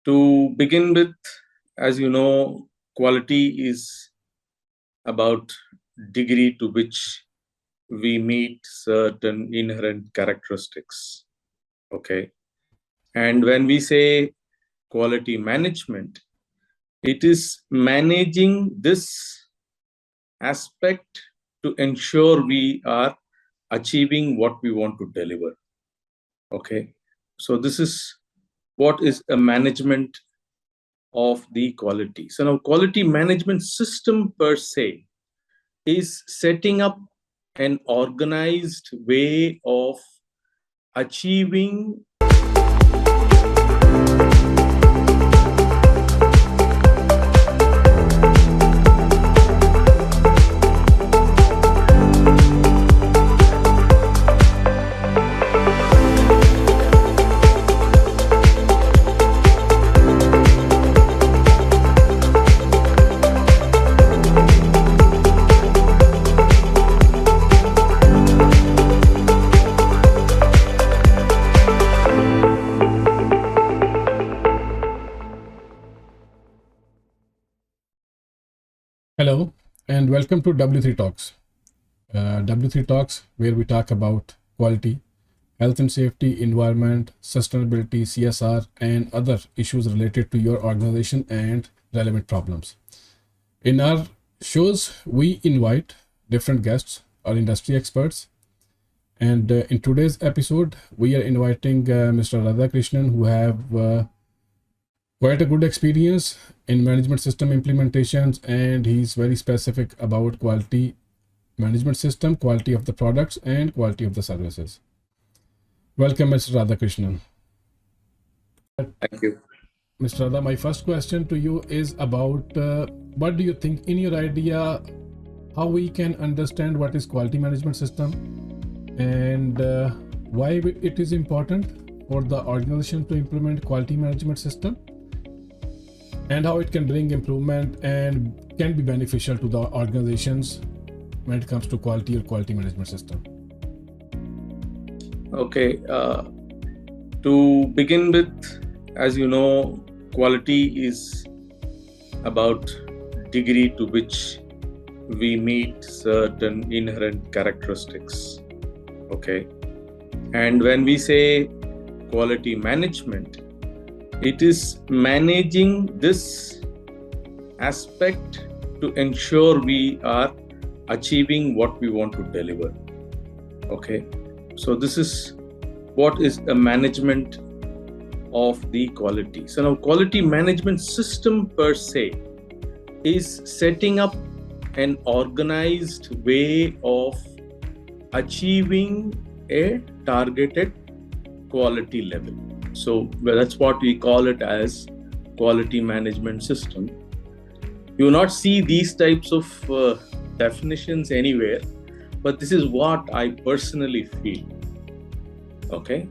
To begin with, as you know, quality is about degree to which we meet certain inherent characteristics. Okay. And when we say quality management, it is managing this aspect to ensure we are achieving what we want to deliver. Okay. So this is what is a management of the quality. So now quality management system per se is setting up an organized way of achieving Hello and welcome to W3 Talks. W3 Talks, where we talk about quality, health and safety, environment, sustainability, CSR, and other issues related to your organization and relevant problems. In our shows, we invite different guests or industry experts. And in today's episode, we are inviting Mr. Radha Krishnan, who have quite a good experience in management system implementations, and he's very specific about quality management system, quality of the products, and quality of the services. Welcome, Mr. Radha Krishnan. Thank you. Mr. Radha, my first question to you is about what do you think, in your idea, how we can understand what is quality management system and why it is important for the organization to implement quality management system, and how it can bring improvement and can be beneficial to the organizations when it comes to quality or quality management system. Okay. To begin with, as you know, quality is about degree to which we meet certain inherent characteristics. Okay. And when we say quality management, it is managing this aspect to ensure we are achieving what we want to deliver. Okay. So this is what is a management of the quality. So now quality management system per se is setting up an organized way of achieving a targeted quality level. So that's what we call it as quality management system. You will not see these types of definitions anywhere, but this is what I personally feel. Okay.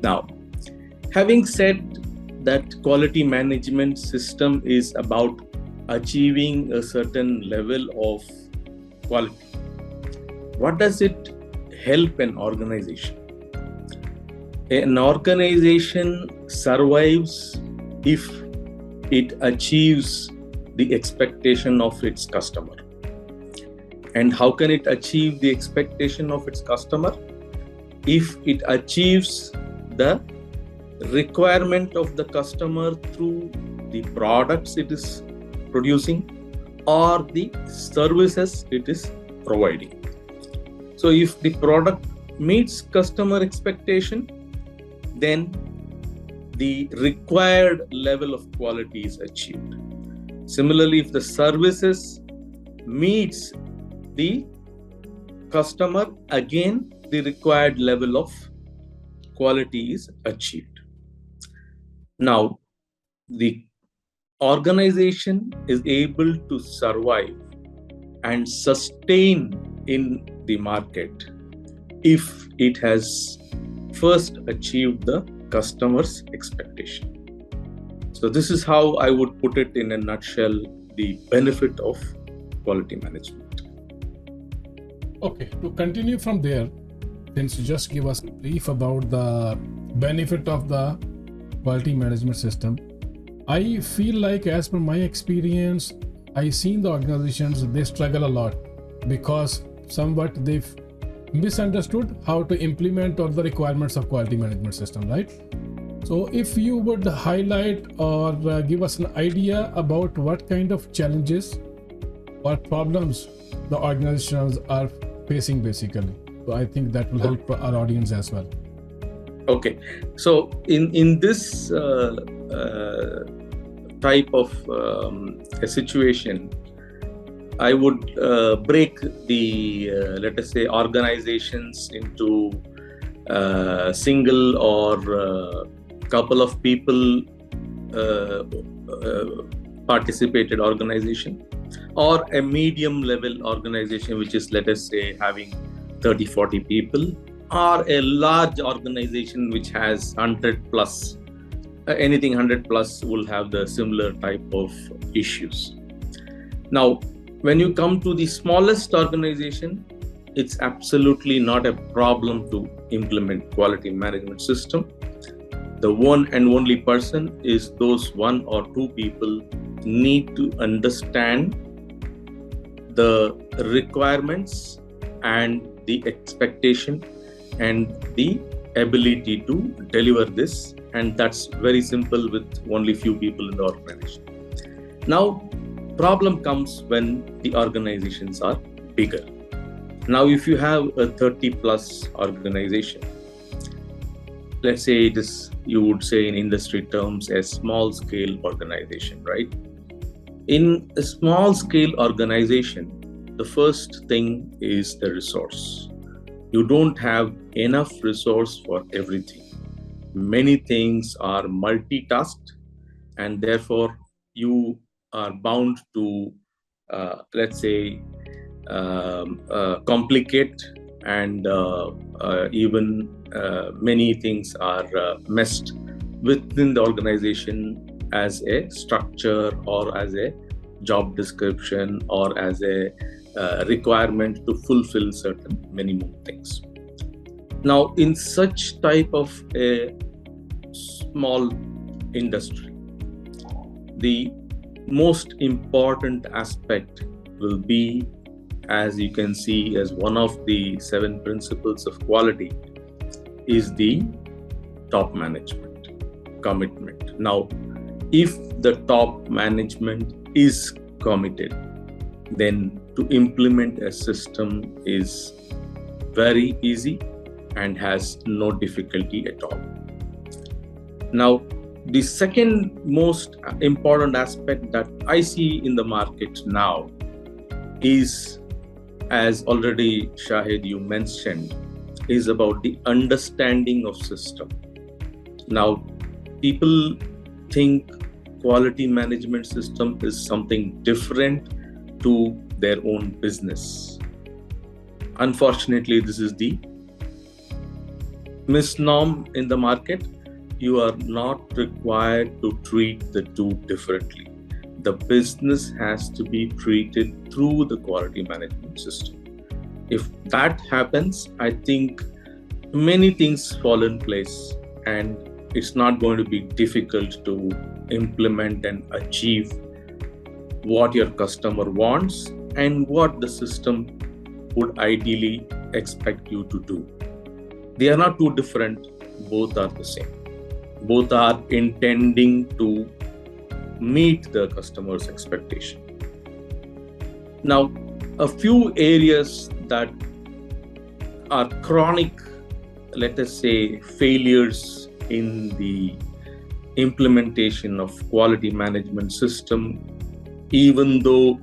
Now, having said that quality management system is about achieving a certain level of quality, what does it help an organization? An organization survives if it achieves the expectation of its customer. And how can it achieve the expectation of its customer? If it achieves the requirement of the customer through the products it is producing or the services it is providing. So if the product meets customer expectation, then the required level of quality is achieved. Similarly, if the services meets the customer, again the required level of quality is achieved. Now, the organization is able to survive and sustain in the market if it has first achieved the customer's expectation. So this is how I would put it in a nutshell, the benefit of quality management. Okay, to continue from there, since you just give us a brief about the benefit of the quality management system, I feel like, as per my experience, I seen the organizations, they struggle a lot because somewhat they've misunderstood how to implement all the requirements of quality management system, right? So if you would highlight or give us an idea about what kind of challenges or problems the organizations are facing basically. So I think that will help our audience as well. Okay, so in this type of a situation, I would break the let us say organizations into single or couple of people participated organization, or a medium level organization, which is, let us say, having 30-40 people, or a large organization which has 100 plus. Anything 100 plus will have the similar type of issues. Now, when you come to the smallest organization, it's absolutely not a problem to implement quality management system. The one and only person is those one or two people need to understand the requirements and the expectation and the ability to deliver this, and that's very simple with only few people in the organization. Now, problem comes when the organizations are bigger. Now, if you have a 30 plus organization, let's say it is, you would say in industry terms, a small scale organization, right? In a small scale organization, the first thing is the resource. You don't have enough resource for everything. Many things are multitasked, and therefore you are bound to, let's say, complicate, and even many things are messed within the organization as a structure or as a job description or as a requirement to fulfill certain minimum things. Now, in such type of a small industry, the most important aspect will be, as you can see as one of the 7 principles of quality, is the top management commitment. Now, if the top management is committed, then to implement a system is very easy and has no difficulty at all. Now, the second most important aspect that I see in the market now is, as already Shahid you mentioned, is about the understanding of system. Now, people think quality management system is something different to their own business. Unfortunately, this is the misnomer in the market. You are not required to treat the two differently. The business has to be treated through the quality management system. If that happens, I think many things fall in place, and it's not going to be difficult to implement and achieve what your customer wants and what the system would ideally expect you to do. They are not too different, both are the same. Both are intending to meet the customer's expectation. Now, a few areas that are chronic, let us say, failures in the implementation of quality management system, even though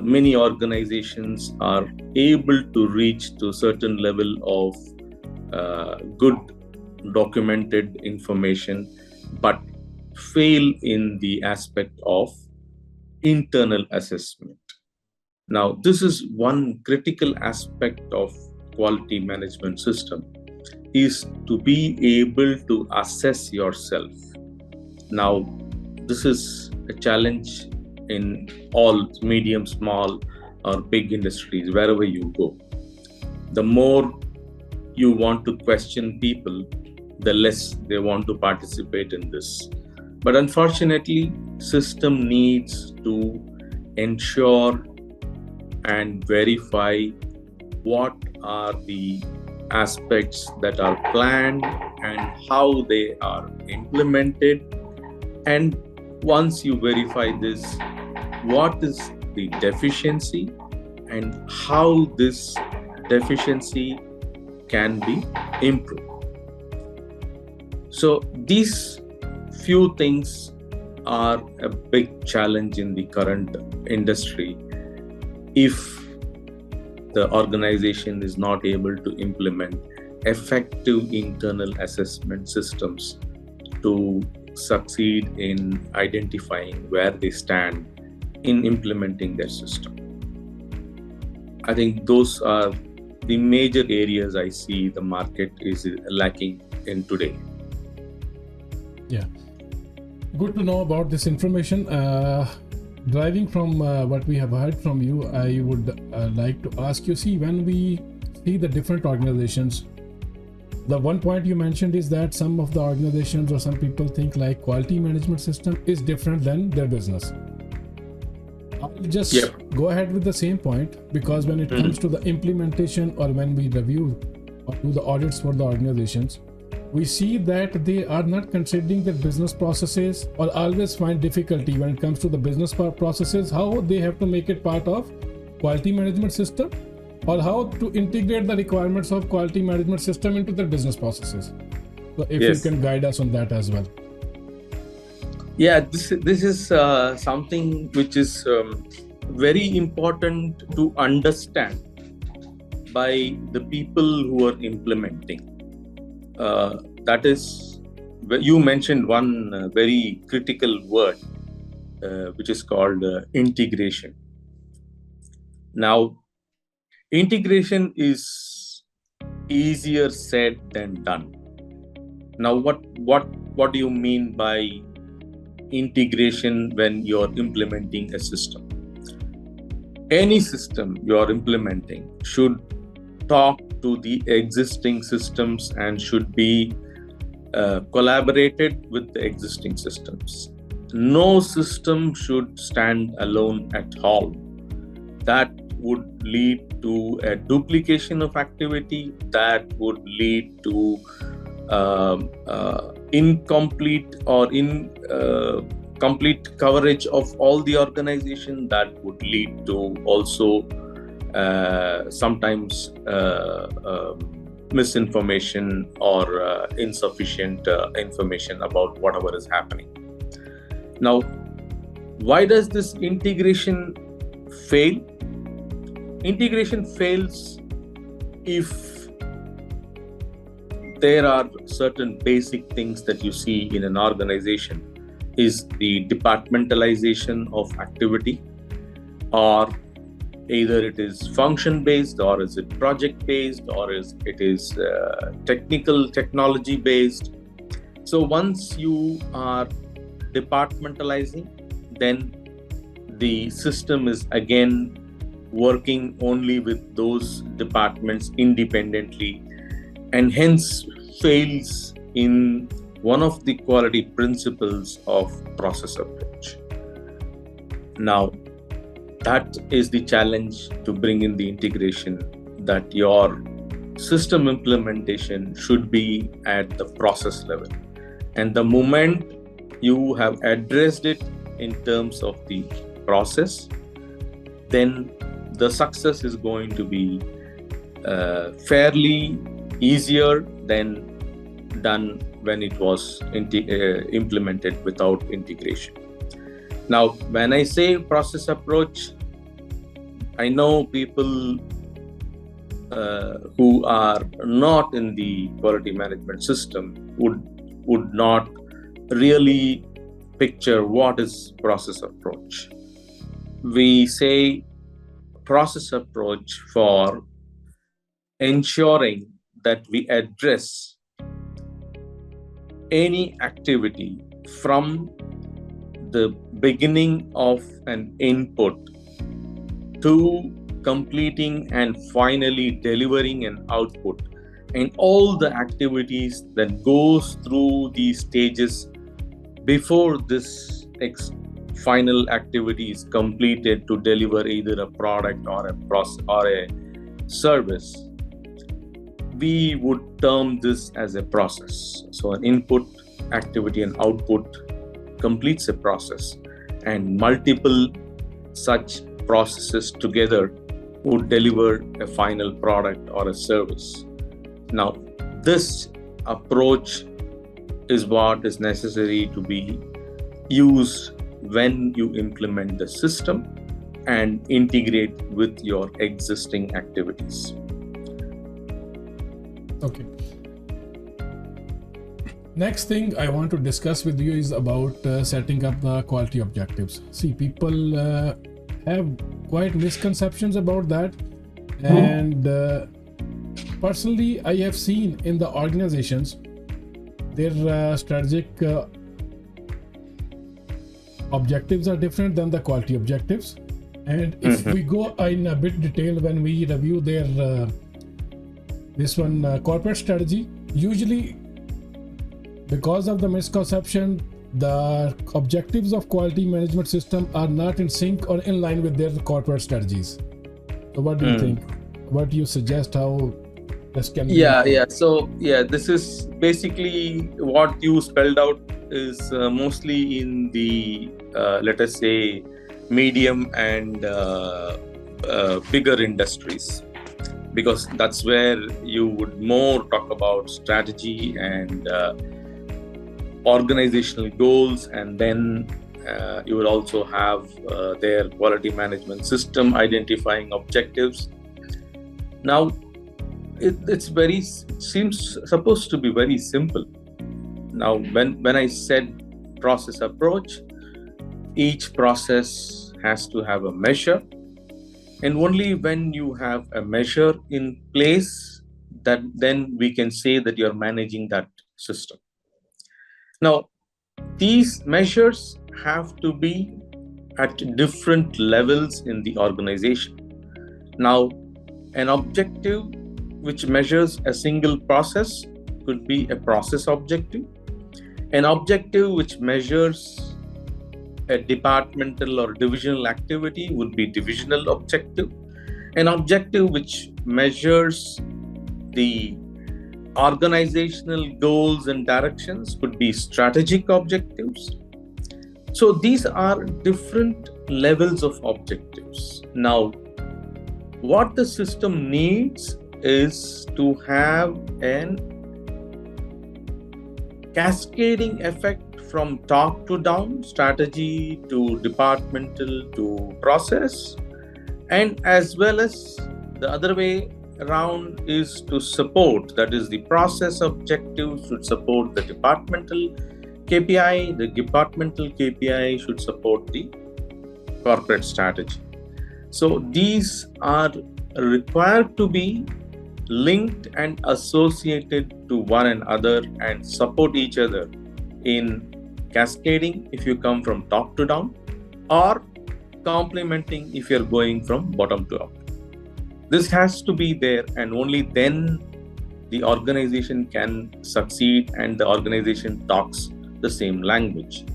many organizations are able to reach to a certain level of good documented information, but fail in the aspect of internal assessment. Now, this is one critical aspect of quality management system, is to be able to assess yourself. Now, this is a challenge in all medium, small, or big industries, wherever you go. The more you want to question people, the less they want to participate in this. But unfortunately, system needs to ensure and verify what are the aspects that are planned and how they are implemented. And once you verify this, what is the deficiency and how this deficiency can be improved. So these few things are a big challenge in the current industry if the organization is not able to implement effective internal assessment systems to succeed in identifying where they stand in implementing their system. I think those are the major areas I see the market is lacking in today. Yeah, good to know about this information. Driving from what we have heard from you, I would like to ask you, see, when we see the different organizations, the one point you mentioned is that some of the organizations or some people think like quality management system is different than their business. I'll just go ahead with the same point, because when it comes to the implementation or when we review or do the audits for the organizations, we see that they are not considering their business processes, or always find difficulty when it comes to the business processes, how they have to make it part of quality management system, or how to integrate the requirements of quality management system into their business processes. So if you can guide us on that as well. Yeah, this is something which is very important to understand by the people who are implementing. That is, you mentioned one very critical word, which is called integration. Now, integration is easier said than done. Now, what do you mean by integration when you're implementing a system? Any system you're implementing should talk to the existing systems and should be collaborated with the existing systems. No system should stand alone at all. That would lead to a duplication of activity, that would lead to incomplete or complete coverage of all the organization, that would lead to also sometimes misinformation or insufficient information about whatever is happening. Now, why does this integration fail? Integration fails if there are certain basic things that you see in an organization, is the departmentalization of activity, or either it is function based, or is it project based, or it is technology based. So once you are departmentalizing, then the system is again working only with those departments independently, and hence fails in one of the quality principles of process approach. Now, that is the challenge to bring in the integration, that your system implementation should be at the process level. And the moment you have addressed it in terms of the process, then the success is going to be fairly easier than done when it was implemented without integration. Now, when I say process approach, I know people who are not in the quality management system would not really picture what is process approach. We say process approach for ensuring that we address any activity from the beginning of an input to completing and finally delivering an output, and all the activities that goes through these stages before this final activity is completed to deliver either a product or a process or a service, we would term this as a process. So an input activity and output completes a process, and multiple such processes together would deliver a final product or a service. Now, this approach is what is necessary to be used when you implement the system and integrate with your existing activities. Okay. Next thing I want to discuss with you is about setting up the quality objectives. See, people have quite misconceptions about that, and personally, I have seen in the organizations their strategic objectives are different than the quality objectives. And if we go in a bit detail when we review their corporate strategy, usually because of the misconception, the objectives of quality management system are not in sync or in line with their corporate strategies. So what do you think? What do you suggest how this can be? So this is basically what you spelled out is mostly in the let us say medium and bigger industries, because that's where you would more talk about strategy and organizational goals, and then you will also have their quality management system identifying objectives. Now, it seems supposed to be very simple. Now, when I said process approach, each process has to have a measure, and only when you have a measure in place, that then we can say that you're managing that system. Now, these measures have to be at different levels in the organization. Now, an objective which measures a single process could be a process objective. An objective which measures a departmental or divisional activity would be divisional objective. An objective which measures the organizational goals and directions could be strategic objectives. So these are different levels of objectives. Now, what the system needs is to have an cascading effect from top to down, strategy to departmental to process, and as well as the other way around is to support, that is the process objective should support the departmental KPI, the departmental KPI should support the corporate strategy. So these are required to be linked and associated to one another and support each other in cascading if you come from top to down, or complementing if you're going from bottom to up. This has to be there, and only then the organization can succeed and the organization talks the same language.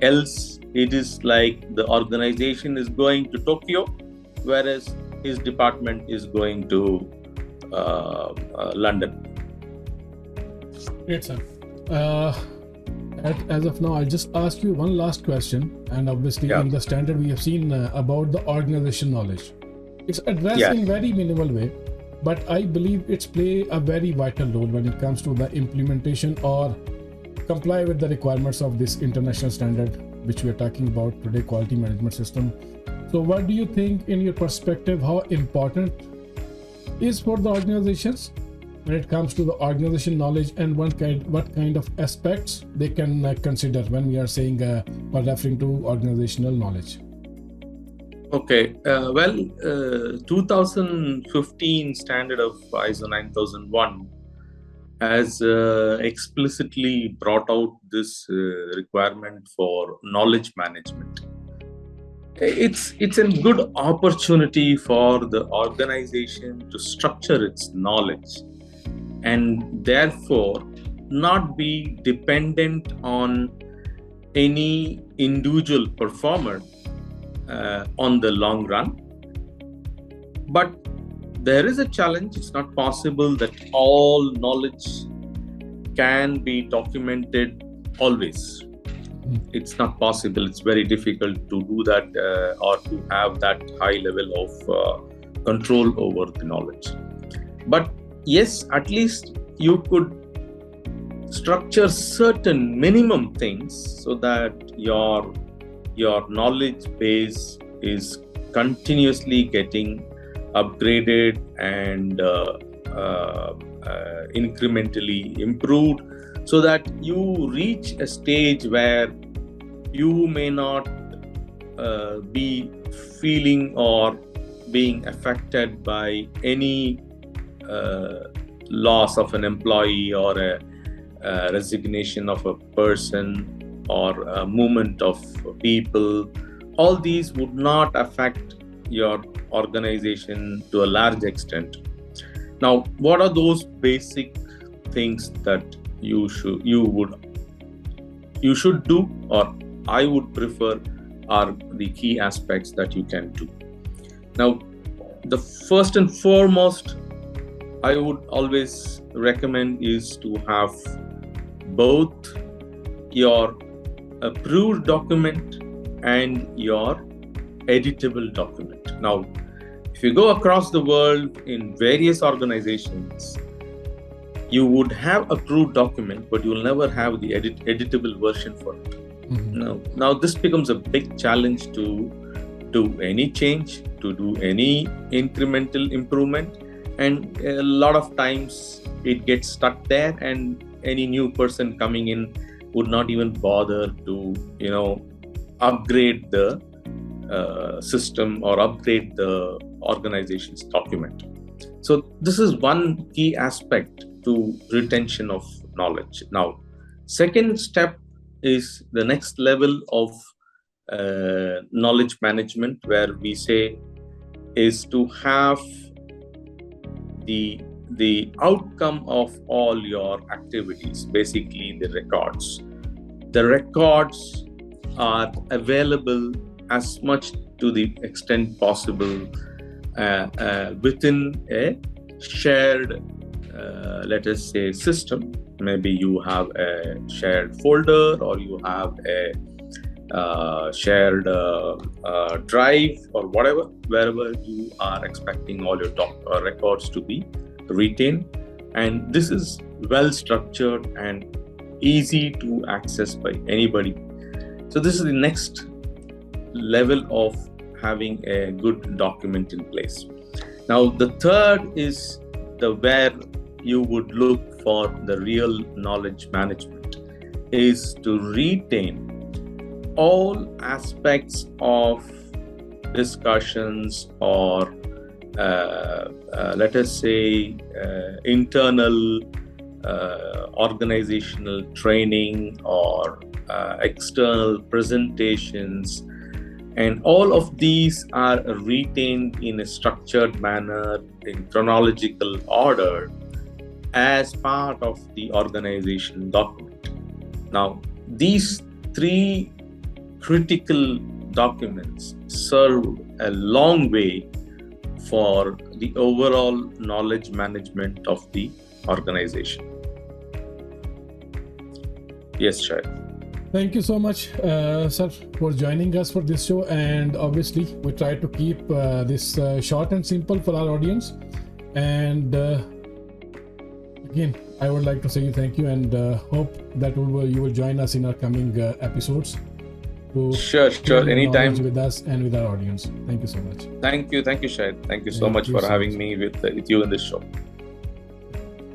Else, it is like the organization is going to Tokyo, whereas his department is going to London. Great, sir. As of now, I'll just ask you one last question. And obviously, in the standard, we have seen about the organization knowledge. It's addressed in very minimal way, but I believe it's play a very vital role when it comes to the implementation or comply with the requirements of this international standard, which we are talking about today, quality management system. So what do you think, in your perspective, how important is for the organizations when it comes to the organization knowledge, and what kind of aspects they can consider when we are saying or referring to organizational knowledge? Okay, 2015 standard of ISO 9001 has explicitly brought out this requirement for knowledge management. It's a good opportunity for the organization to structure its knowledge and therefore not be dependent on any individual performer on the long run. But there is a challenge. It's not possible that all knowledge can be documented always. It's not possible. It's very difficult to do that or to have that high level of control over the knowledge. But yes, at least you could structure certain minimum things so that your knowledge base is continuously getting upgraded and incrementally improved, so that you reach a stage where you may not be feeling or being affected by any loss of an employee or a resignation of a person or a movement of people. All these would not affect your organization to a large extent. Now, what are those basic things that you should do, or I would prefer are the key aspects that you can do? Now, the first and foremost I would always recommend is to have both your approved document and your editable document. Now, if you go across the world in various organizations, you would have approved document, but you will never have the editable version for it. Mm-hmm. Now this becomes a big challenge to do any change, to do any incremental improvement, and a lot of times it gets stuck there, and any new person coming in would not even bother to upgrade the system or upgrade the organization's document. So this is one key aspect to retention of knowledge. Now, second step is the next level of knowledge management, where we say is to have the outcome of all your activities, basically the records. The records are available as much to the extent possible within a shared, let us say, system. Maybe you have a shared folder, or you have a shared drive, or whatever, wherever you are expecting all your records to be retained. And this is well structured and easy to access by anybody. So this is the next level of having a good document in place. Now, the third is where you would look for the real knowledge management, is to retain all aspects of discussions or let us say internal organizational training or external presentations, and all of these are retained in a structured manner, in chronological order, as part of the organization document. Now, these three critical documents serve a long way for the overall knowledge management of the organization. Yes, Shahid. Thank you so much, sir, for joining us for this show. And obviously, we try to keep this short and simple for our audience. And again, I would like to say thank you, and hope that you will join us in our coming episodes. Sure, anytime with us and with our audience. Thank you so much. Thank you, Shahid. Thank you so much for having me with you in this show.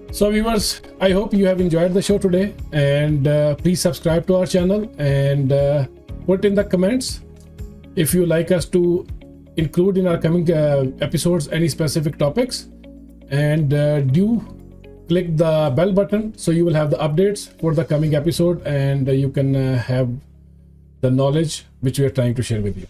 So viewers, I hope you have enjoyed the show today, and please subscribe to our channel and put in the comments if you like us to include in our coming episodes any specific topics, and do click the bell button so you will have the updates for the coming episode, and you can have the knowledge which we are trying to share with you.